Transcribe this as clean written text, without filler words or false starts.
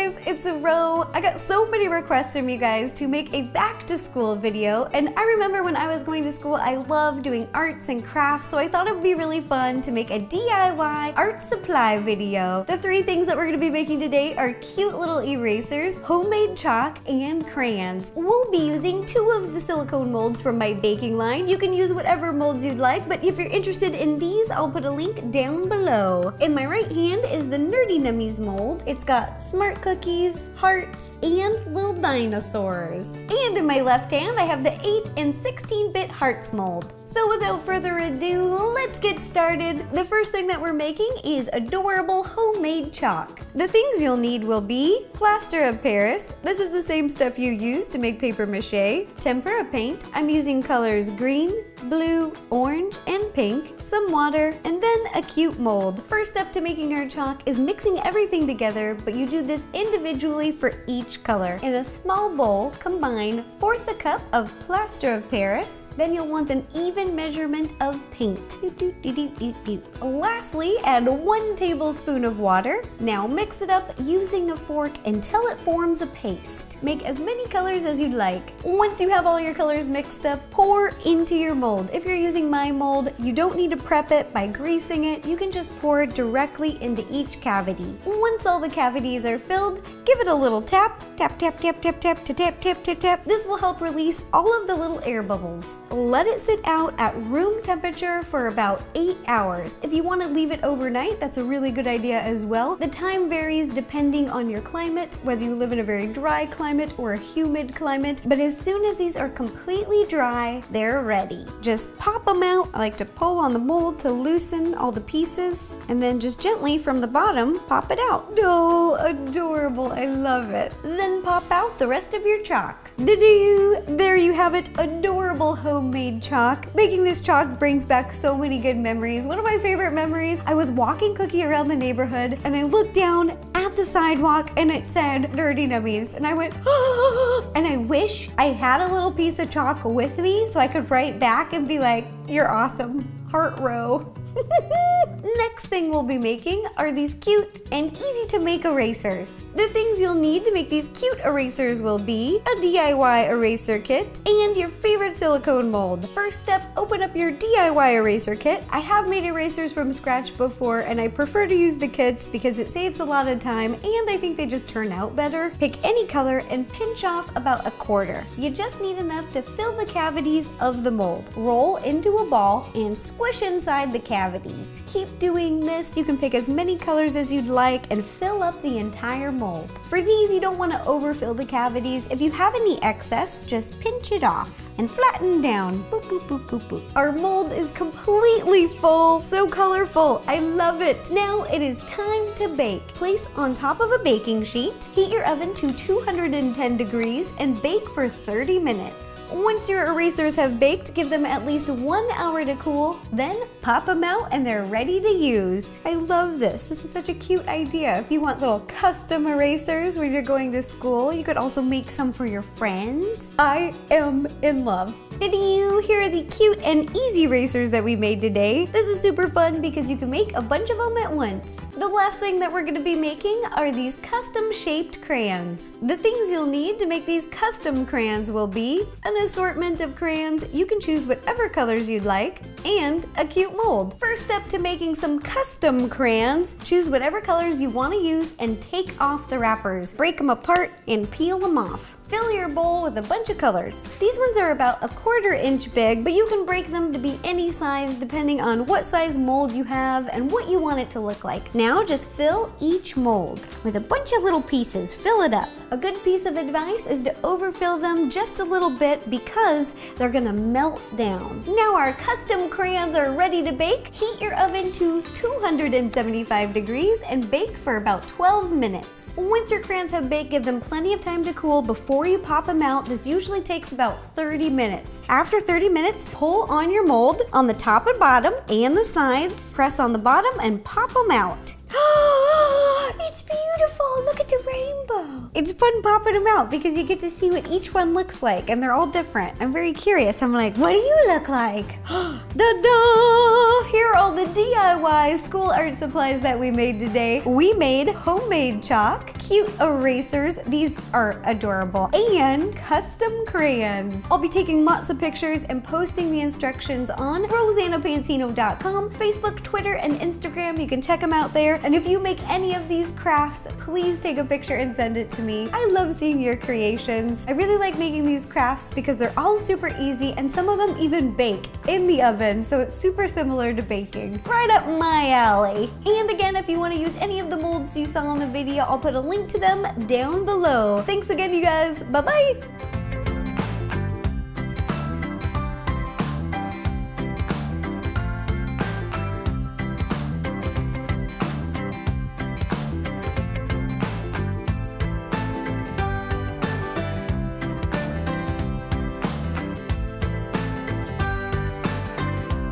guys, it's Ro. I got so many requests from you guys to make a back to school video, and I remember when I was going to school I loved doing arts and crafts, so I thought it would be really fun to make a DIY art supply video. The three things that we're going to be making today are cute little erasers, homemade chalk, and crayons. We'll be using 2 of the silicone molds from my baking line. You can use whatever molds you'd like, but if you're interested in these, I'll put a link down below. In my right hand is the Nerdy Nummies mold. It's got smart cookies, hearts, and little dinosaurs. And in my left hand, I have the 8 and 16-bit hearts mold. So without further ado, let's get started. The first thing that we're making is adorable homemade chalk. The things you'll need will be plaster of Paris. This is the same stuff you use to make paper mache. Tempera paint. I'm using colors green, blue, orange, and pink. Some water, and then a cute mold. First step to making our chalk is mixing everything together, but you do this individually for each color. In a small bowl, combine 1/4 cup of plaster of Paris. Then you'll want an even measurement of paint. Lastly, add 1 tablespoon of water. Now mix it up using a fork until it forms a paste. Make as many colors as you'd like. Once you have all your colors mixed up, pour into your mold. If you're using my mold, you don't need to prep it by greasing it. You can just pour it directly into each cavity. Once all the cavities are filled, give it a little tap. Tap, tap, tap, tap, tap, tap, tap, tap, tap, tap. This will help release all of the little air bubbles. Let it sit out at room temperature for about 8 hours. If you want to leave it overnight, that's a really good idea as well. The time varies depending on your climate, whether you live in a very dry climate or a humid climate, but as soon as these are completely dry, they're ready. Just pop them out. I like to pull on the mold to loosen all the pieces, and then just gently from the bottom, pop it out. Oh, adorable, I love it. Then pop out the rest of your chalk. Doo-doo! There you have it, adorable homemade chalk. Making this chalk brings back so many good memories. One of my favorite memories, I was walking Cookie around the neighborhood and I looked down at the sidewalk and it said Nerdy Nummies, and I went, oh, and I wish I had a little piece of chalk with me so I could write back and be like, you're awesome, heart row. Next thing we'll be making are these cute and easy to make erasers. The things you'll need to make these cute erasers will be a DIY eraser kit and your favorite silicone mold. First step, open up your DIY eraser kit. I have made erasers from scratch before and I prefer to use the kits because it saves a lot of time and I think they just turn out better. Pick any color and pinch off about 1/4. You just need enough to fill the cavities of the mold. Roll into a ball and squish inside the cavities. Keep doing this. You can pick as many colors as you'd like and fill up the entire mold. For these, you don't want to overfill the cavities. If you have any excess, just pinch it off and flatten down. Boop, boop, boop, boop, boop. Our mold is completely full, so colorful. I love it. Now it is time to bake. Place on top of a baking sheet, heat your oven to 210 degrees and bake for 30 minutes. Once your erasers have baked, give them at least 1 hour to cool, then pop them out and they're ready to use. I love this. This is such a cute idea. If you want little custom erasers when you're going to school, you could also make some for your friends. I am in love. Did you hear the cute and easy erasers that we made today? This is super fun because you can make a bunch of them at once. The last thing that we're going to be making are these custom shaped crayons. The things you'll need to make these custom crayons will be an assortment of crayons. You can choose whatever colors you'd like, and a cute mold. First step to making some custom crayons, choose whatever colors you want to use and take off the wrappers. Break them apart and peel them off. Fill your bowl with a bunch of colors. These ones are about 1/4 inch big, but you can break them to be any size depending on what size mold you have and what you want it to look like. Now just fill each mold with a bunch of little pieces. Fill it up. A good piece of advice is to overfill them just a little bit because they're gonna melt down. Now our custom crayons are ready to bake. Heat your oven to 275 degrees and bake for about 12 minutes. Once your crayons have baked, give them plenty of time to cool before you pop them out. This usually takes about 30 minutes. After 30 minutes, pull on your mold on the top and bottom and the sides. Press on the bottom and pop them out. It's beautiful! Look at the rainbow! It's fun popping them out because you get to see what each one looks like, and they're all different. I'm very curious. I'm like, what do you look like? Da-da! Here are all the DIY school art supplies that we made today. We made homemade chalk, cute erasers, these are adorable, and custom crayons. I'll be taking lots of pictures and posting the instructions on RosannaPansino.com, Facebook, Twitter, and Instagram. You can check them out there. And if you make any of these crafts, please take a picture and send it to me. I love seeing your creations. I really like making these crafts because they're all super easy, and some of them even bake in the oven, so it's super similar to baking. Right up my alley. And again, if you want to use any of the molds you saw in the video, I'll put a link to them down below. Thanks again, you guys. Bye-bye.